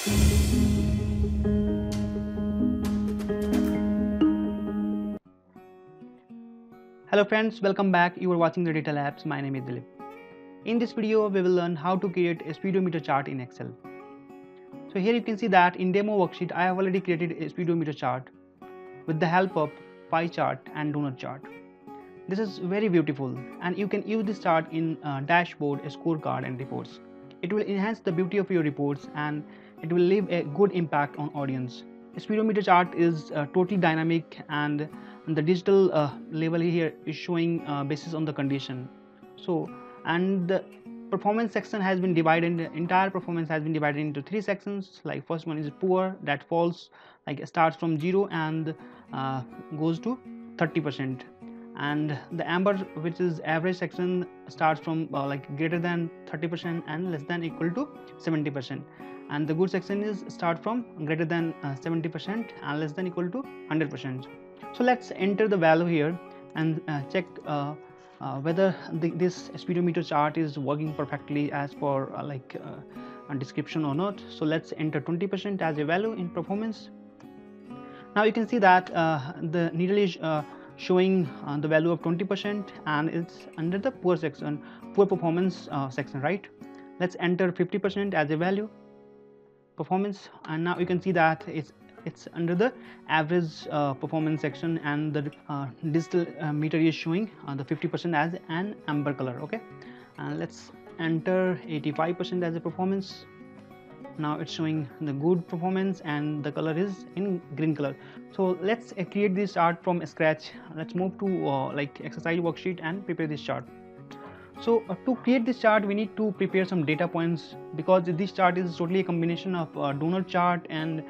Hello friends, welcome back. You are watching the Data Labs. My name is Dilip. In this video, we will learn how to create a speedometer chart in Excel. So here you can see that in demo worksheet, I have already created a speedometer chart with the help of pie chart and donut chart. This is very beautiful, and you can use this chart in dashboard, a scorecard and reports. It will enhance the beauty of your reports and it will leave a good impact on audience. A speedometer chart is totally dynamic, and the digital level here is showing basis on the condition. So, and the performance section has been divided, the entire performance has been divided into three sections. Like first one is poor, that falls, like starts from 0 and goes to 30%, and the amber, which is average section, starts from like greater than 30% and less than equal to 70%, and the good section is start from greater than 70% and less than equal to 100%. So let's enter the value here and check whether this speedometer chart is working perfectly as per a description or not. So let's enter 20% as a value in performance. Now you can see that the needle is showing the value of 20% and it's under the poor section, poor performance section, right? Let's enter 50% as a value performance, and now you can see that it's under the average performance section, and the digital meter is showing the 50% as an amber color. Okay, and let's enter 85% as a performance. Now it's showing the good performance and the color is in green color. So let's create this chart from scratch. Let's move to like exercise worksheet and prepare this chart. So to create this chart, we need to prepare some data points, because this chart is totally a combination of donut chart and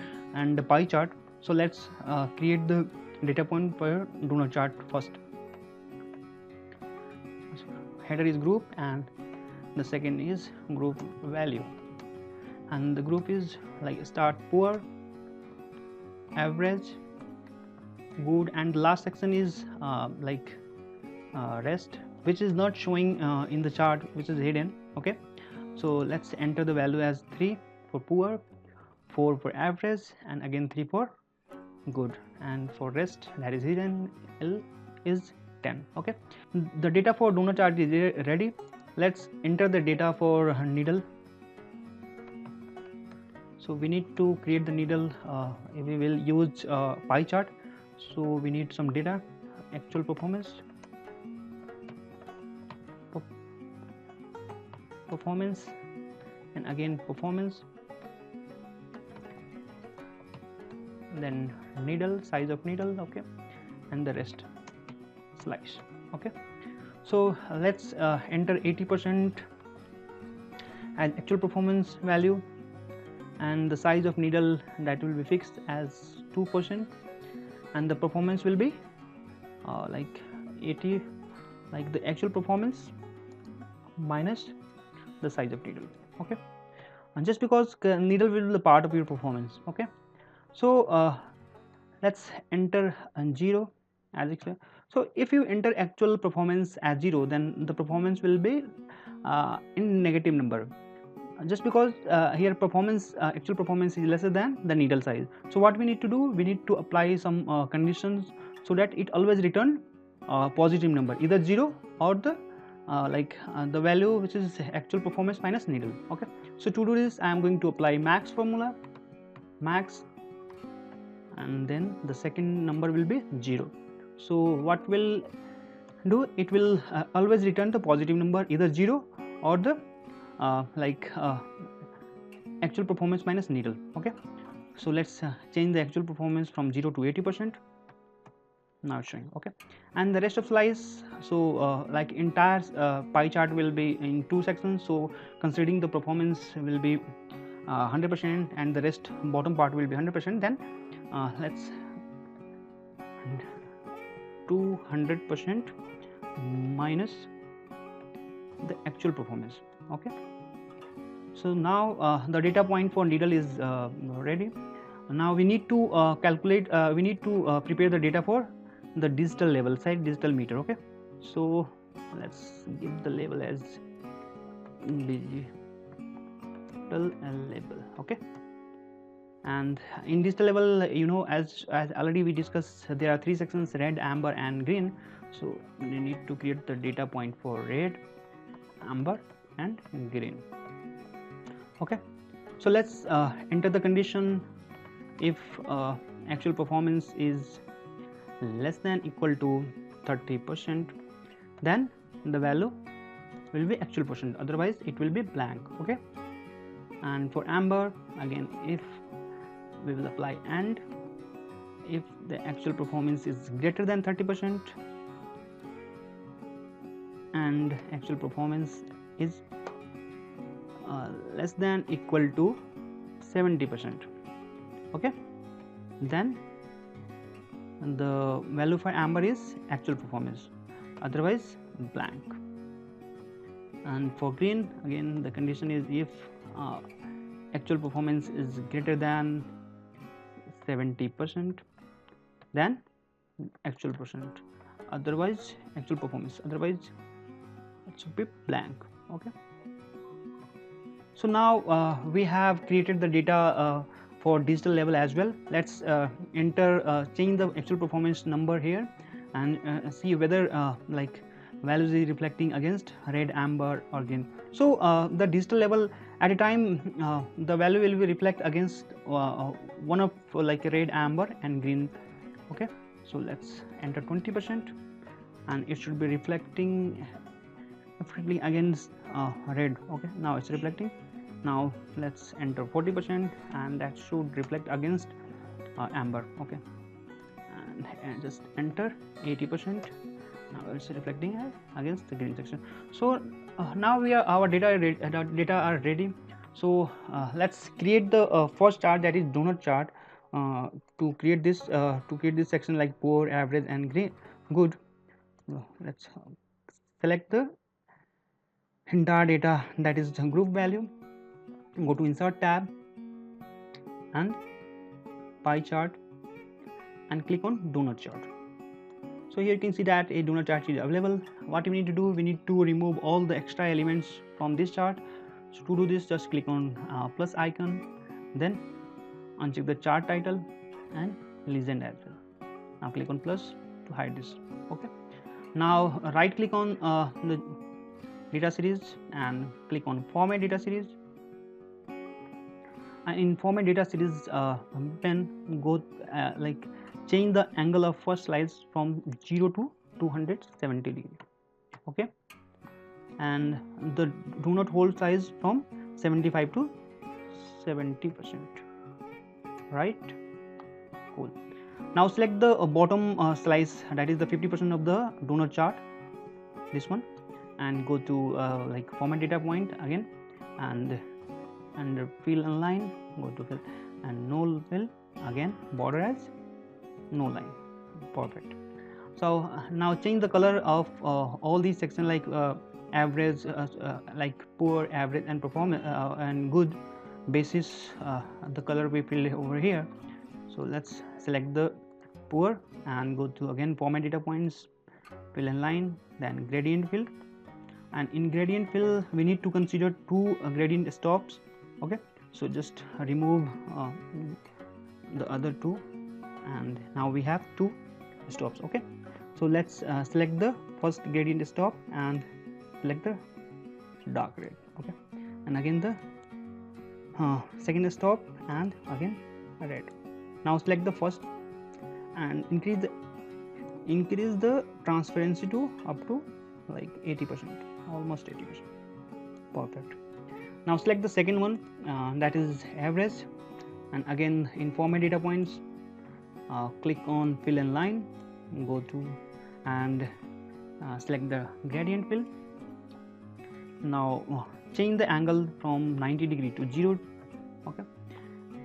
the pie chart. So let's create the data point for donut chart first. So header is group and the second is group value, and the group is like start, poor, average, good, and the last section is rest, which is not showing in the chart, which is hidden. Okay, so let's enter the value as 3 for poor, 4 for average, and again 3 for good, and for rest, that is hidden, L is 10. Okay, the data for donut chart is ready. Let's enter the data for needle. So we need to create the needle. We will use pie chart, so we need some data, actual performance, and again performance, then needle, size of needle, okay, and the rest, slice. Okay, so let's enter 80% as actual performance value, and the size of needle, that will be fixed as 2%, and the performance will be like 80, like the actual performance minus the size of needle. Okay, and just because needle will be the part of your performance. Okay, so let's enter 0 as explained. So if you enter actual performance as 0, then the performance will be in negative number, just because here performance, actual performance is lesser than the needle size. So what we need to do, we need to apply some conditions so that it always return positive number, either 0 or the the value which is actual performance minus needle. Okay, so to do this, I am going to apply max formula, max, and then the second number will be 0. So what will do, it will always return the positive number, either 0 or the actual performance minus needle. Okay, so let's change the actual performance from 0 to 80%. Now it's showing. Okay, and the rest of slice, so like entire pie chart will be in 2 sections. So considering the performance will be 100% and the rest bottom part will be 100%, then let's 200% minus the actual performance. Okay, so now the data point for needle is ready. Now we need to calculate, we need to prepare the data for the digital level side, digital meter. Okay, so let's give the label as digital label. Okay, And in digital level, you know, as already we discussed, there are three sections: red, amber and green. So we need to create the data point for red, amber and green. Okay, so let's enter the condition. If actual performance is less than equal to 30%, then the value will be actual percent, otherwise it will be blank. Okay, and for amber, again, if we will apply and if the actual performance is greater than 30% and actual performance is less than equal to 70%, okay, then the value for amber is actual performance, otherwise blank. And for green, again, the condition is if actual performance is greater than 70%, then actual percent, otherwise actual performance, otherwise it should be blank. Okay, so now we have created the data for digital level as well. Let's enter change the actual performance number here and see whether like values is reflecting against red, amber or green. So the digital level, at a time the value will be reflect against one of like red, amber and green. Okay, so let's enter 20% and it should be reflecting against red. Okay, now it's reflecting. Now let's enter 40% and that should reflect against amber. Okay, and just enter 80%. Now it's reflecting against the green section. So now our data are ready. So let's create the first chart, that is donut chart. To create this section like poor, average and good, let's select the entire data, that is the group value. Go to insert tab and pie chart and click on donut chart. So here you can see that a donut chart is available. What we need to do, we need to remove all the extra elements from this chart. So to do this, just click on plus icon, then uncheck the chart title and legend as well. Now click on plus to hide this. Okay, now right click on the data series and click on format data series. And in format data series then go like change the angle of first slice from 0 to 270 degree. Okay, and the do not hold size from 75 to 70%. Right, cool. Now select the bottom slice, that is the 50% of the donut chart, this one, and go to like format data point again, and under fill and line, go to fill and no fill, again border as no line. Perfect. So now change the color of all these sections, like average, like poor, average and performance and good basis, the color we fill over here. So let's select the poor and go to again format data points, fill and line, then gradient fill. And in gradient fill we need to consider two gradient stops. Okay, so just remove the other two and now we have two stops. Okay, so let's select the first gradient stop and select the dark red. Okay, and again the second stop and again red. Now select the first and increase the transparency to up to like 80%, almost 80%. Perfect. Now select the second one, that is average, and again in format data points, click on fill and line, go to and select the gradient fill. Now change the angle from 90 degree to 0. Okay,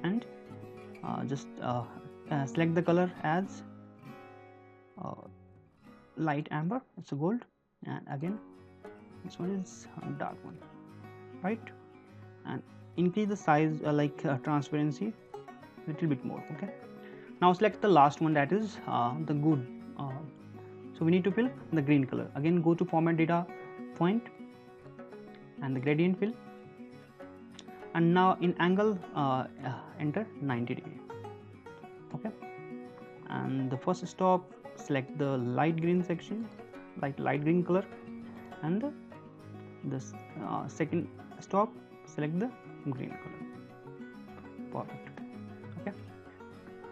and just select the color as light amber, it's a gold, and again this one is dark one. Right, and increase the size transparency a little bit more. Okay, now select the last one, that is the good, so we need to fill the green color. Again go to format data point and the gradient fill. and now in angle enter 90 degree. Okay, and the first stop, select the light green section, like light green color, and the second stop, select the green color. Perfect. Okay,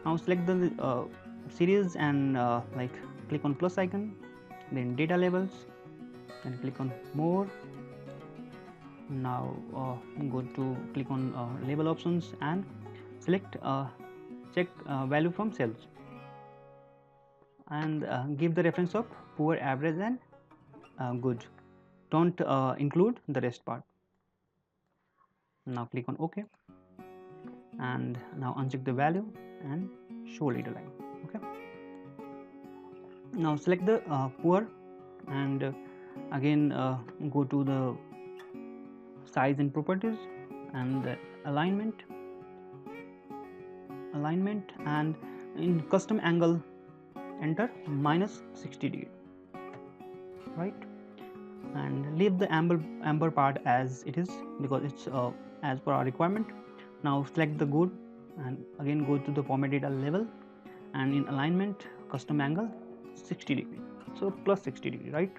now select the series and like click on plus icon, then data labels, then click on more. Now go to click on label options and select check value from cells, and give the reference of poor, average, and good. Don't include the rest part. Now click on OK, and now uncheck the value and show leader line. Okay, now select the poor, and again go to the size and properties, and the alignment, and in custom angle enter -60 degree, right, and leave the amber part as it is because it's as per our requirement. Now select the good, and again go to the format data level, and in alignment custom angle 60 degree, so plus 60 degree, right.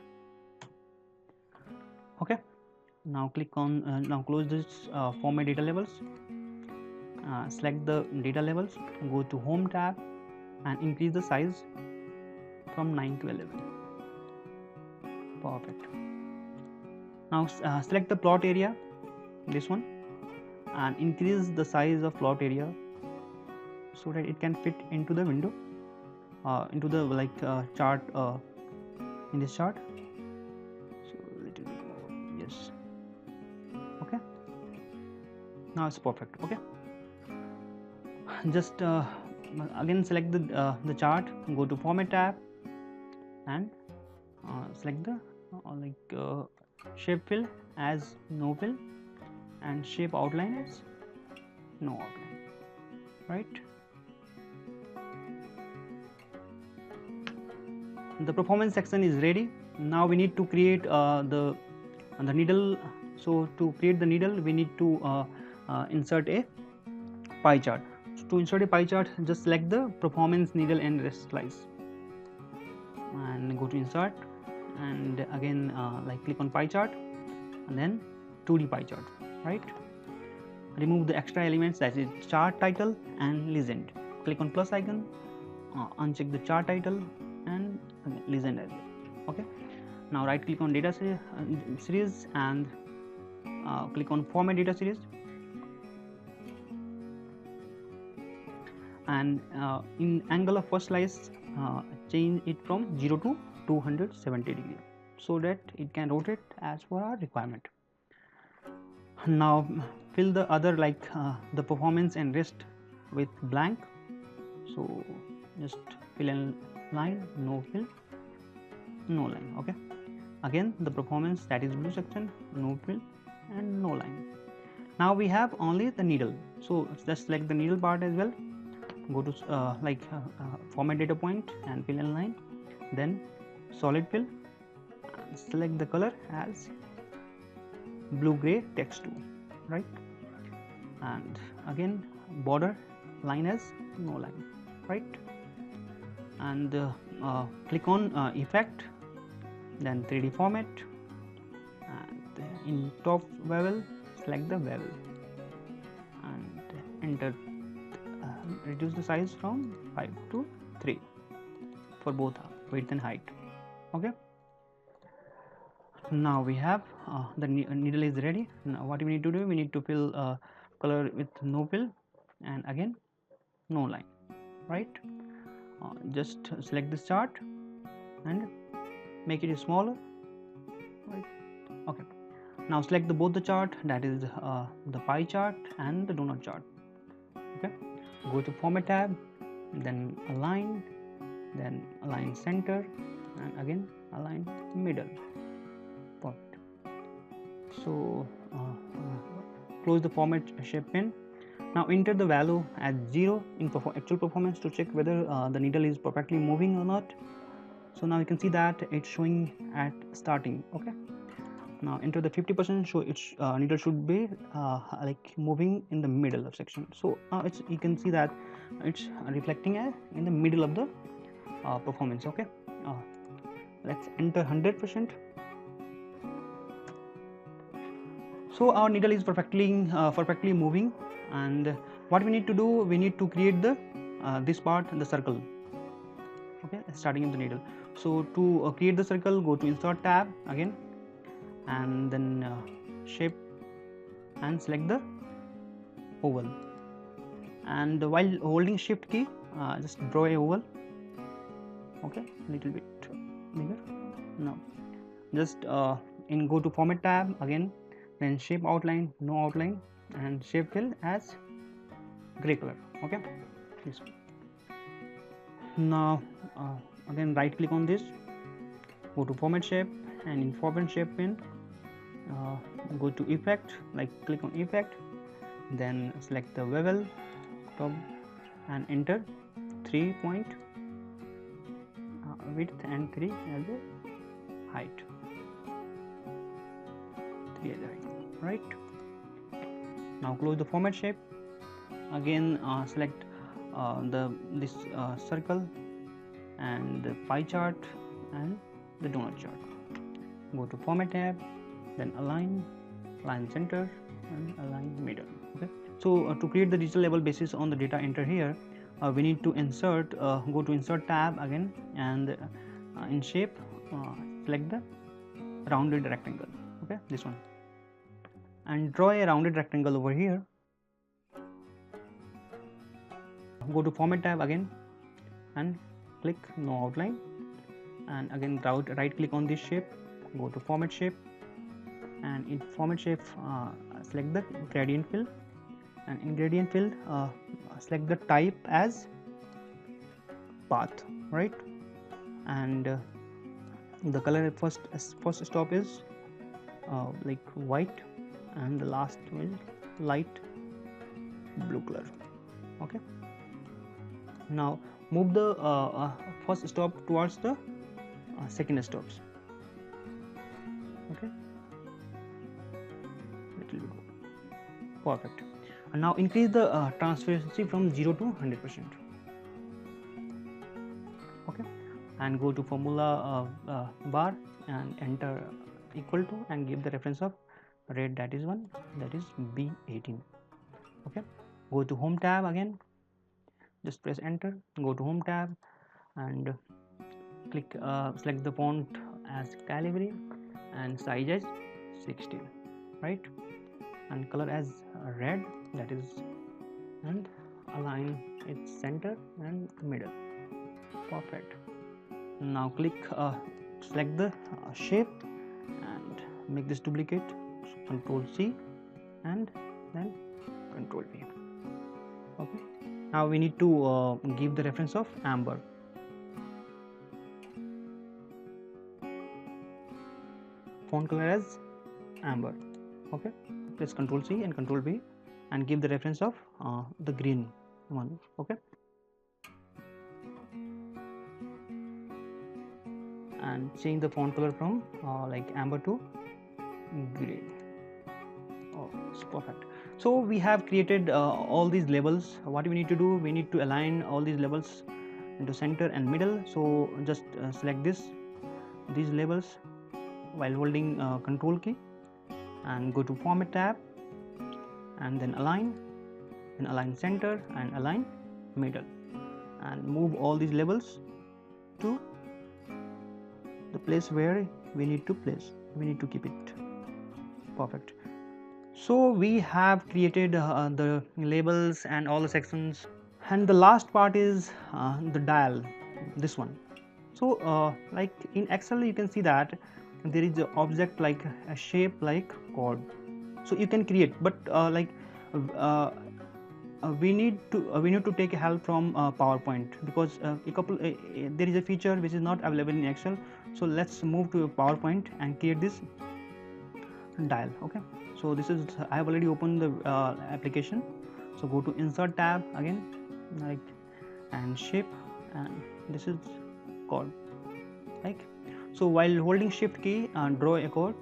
Okay, now click on now close this format data levels, select the data levels, go to home tab and increase the size from 9 to 11. Perfect. Now select the plot area, this one, and increase the size of plot area so that it can fit into the window, into the chart, in this chart. So little bit more, yes. Okay, now it's perfect. Okay, just again select the chart, go to format tab, and select the shape fill as no fill, and shape outline as no outline, right. The performance section is ready. Now we need to create the needle. So to create the needle we need to insert a pie chart. So to insert a pie chart, just select the performance needle and rest slice, and go to insert, and again click on pie chart, and then 2D pie chart, right. Remove the extra elements, that is chart title and legend. Click on plus icon, uncheck the chart title and legend as well. Okay, now right click on data series and click on format data series, and in angle of first slice change it from 0 to 270 degree so that it can rotate as per our requirement. Now fill the other the performance and rest with blank. So just fill in line, no fill, no line. Okay, again the performance, that is blue section, no fill and no line. Now we have only the needle, so just select the needle part as well. Go to format data point and fill in line, then solid fill, select the color as blue gray text 2, right, and again border line as no line, right, and click on effect, then 3D format, and in top bevel select the bevel, and enter reduce the size from 5 to 3 for both width and height. Okay, now we have the needle is ready. Now what we need to do, we need to fill color with no fill and again no line, right. Just select this chart and make it smaller, right. Okay, now select both the chart, that is the pie chart and the donut chart. Okay, go to format tab, then align, then align center, and again align middle. Perfect. So close the format shape pin. Now enter the value as 0 in actual performance to check whether the needle is perfectly moving or not. So now you can see that it's showing at starting. Okay, Now enter the 50%, so its needle should be like moving in the middle of section. So it's, you can see that it's reflecting in the middle of the performance. Okay, let's enter 100%. So our needle is perfectly moving, and what we need to do, we need to create the this part, the circle. Okay, starting in the needle. So to create the circle, go to insert tab again, and then shape, and select the oval, and while holding shift key, just draw a oval. Okay, little bit bigger. Now just go to format tab again, then shape outline, no outline, and shape fill as gray color. Okay, this one. Now again right click on this, go to format shape, and in format shape pin, go to effect, like click on effect, then select the bevel top, and enter 3 point width and 3 as a height, 3 as a height, right? Now close the format shape again, select this circle and the pie chart and the donut chart. Go to format tab, then align center, and align middle. Okay, so to create the digital label basis on the data enter here, we need to insert, go to insert tab again, and in shape, select the rounded rectangle. Okay, this one, and draw a rounded rectangle over here. Go to format tab again, and click no outline, and again right click on this shape, go to format shape, and in format shape, select the gradient fill, and in gradient fill, select the type as path, right? And the color first stop is like white, and the last will light blue color. Okay, now move the first stop towards the second stops. Okay, little bit, perfect. And now increase the transparency from 0 to 100%. Okay, and go to formula bar, and enter equal to, and give the reference of red, that is 1, that is B18. Okay, go to home tab again, just press enter, go to home tab, and click select the font as Calibri, and size as 16, right? And color as red, that is, and align its center and middle. Perfect. Now click select the shape, and make this duplicate, Control C, and then Control V. Okay, now we need to give the reference of amber. Font color as amber. Okay, press Control C and Control V, and give the reference of the green one. Okay, and change the font color from like amber to green. Oh, it's perfect. So we have created all these labels. What we need to do, we need to align all these labels into center and middle. So just select these labels while holding Control key, and go to format tab, and then align center and align middle, and move all these labels to the place where we need to keep it. Perfect. So we have created the labels and all the sections, and the last part is the dial, this one. So like in Excel you can see that there is an object like a shape like chord, so you can create, but we need to take help from PowerPoint, because there is a feature which is not available in Excel. So let's move to PowerPoint and create this dial. Okay, so this is, I have already opened the application. So go to insert tab again, like, and shape, and this is chord, like. So while holding shift key, draw a chord,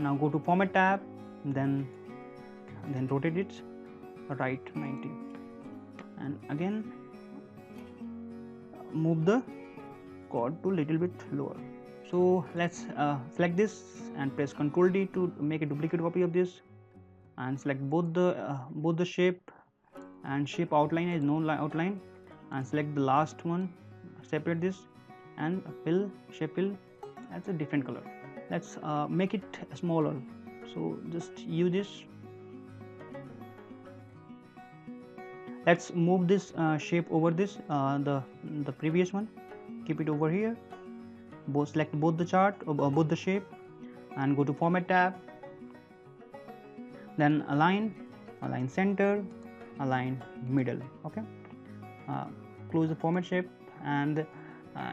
Now go to format tab, then rotate it right 90, and again move the chord to little bit lower. So let's select this and press Ctrl D to make a duplicate copy of this, and select both the shape and shape outline as no outline, and select the last one, separate this and shape fill as a different color. Let's make it smaller, so just use this. Let's move this shape over this the previous one, keep it over here, select both the chart both the shape, and go to format tab, then align center, align middle. Okay, close the format shape, and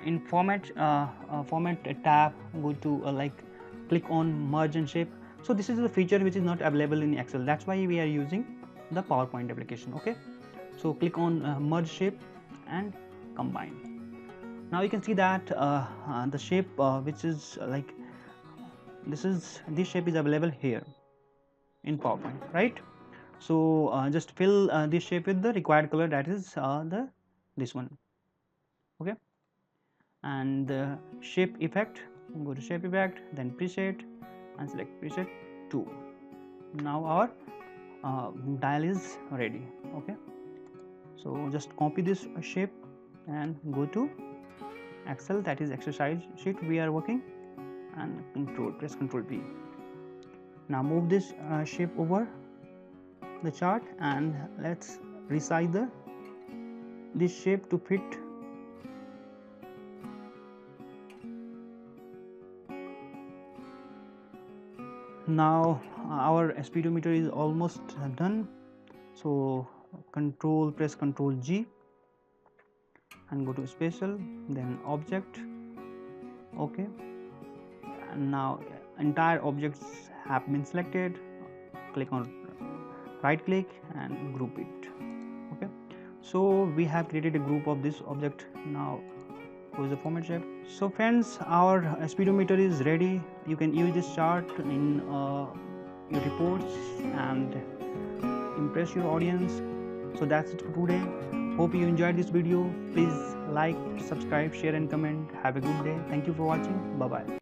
in format tab, go to click on merge and shape. So this is the feature which is not available in Excel, that's why we are using the PowerPoint application. Okay, so click on merge shape and combine. Now you can see that the shape which is this shape is available here in PowerPoint, right? So just fill this shape with the required color, that is this one. Okay, and the shape effect, go to shape effect, then preset, and select preset 2. Now our dial is ready. Okay, so just copy this shape and go to Excel, that is exercise sheet we are working, and press Ctrl P. Now move this shape over the chart, and let's resize this shape to fit. Now our speedometer is almost done, so press Ctrl G and go to spatial, then object. Okay, and now entire objects have been selected. Click on right click and group it. Okay, so we have created a group of this object. Now close the format shape. So friends, our speedometer is ready. You can use this chart in your reports and impress your audience. So that's it for today. Hope you enjoyed this video. Please like, subscribe, share and comment. Have a good day. Thank you for watching. Bye bye.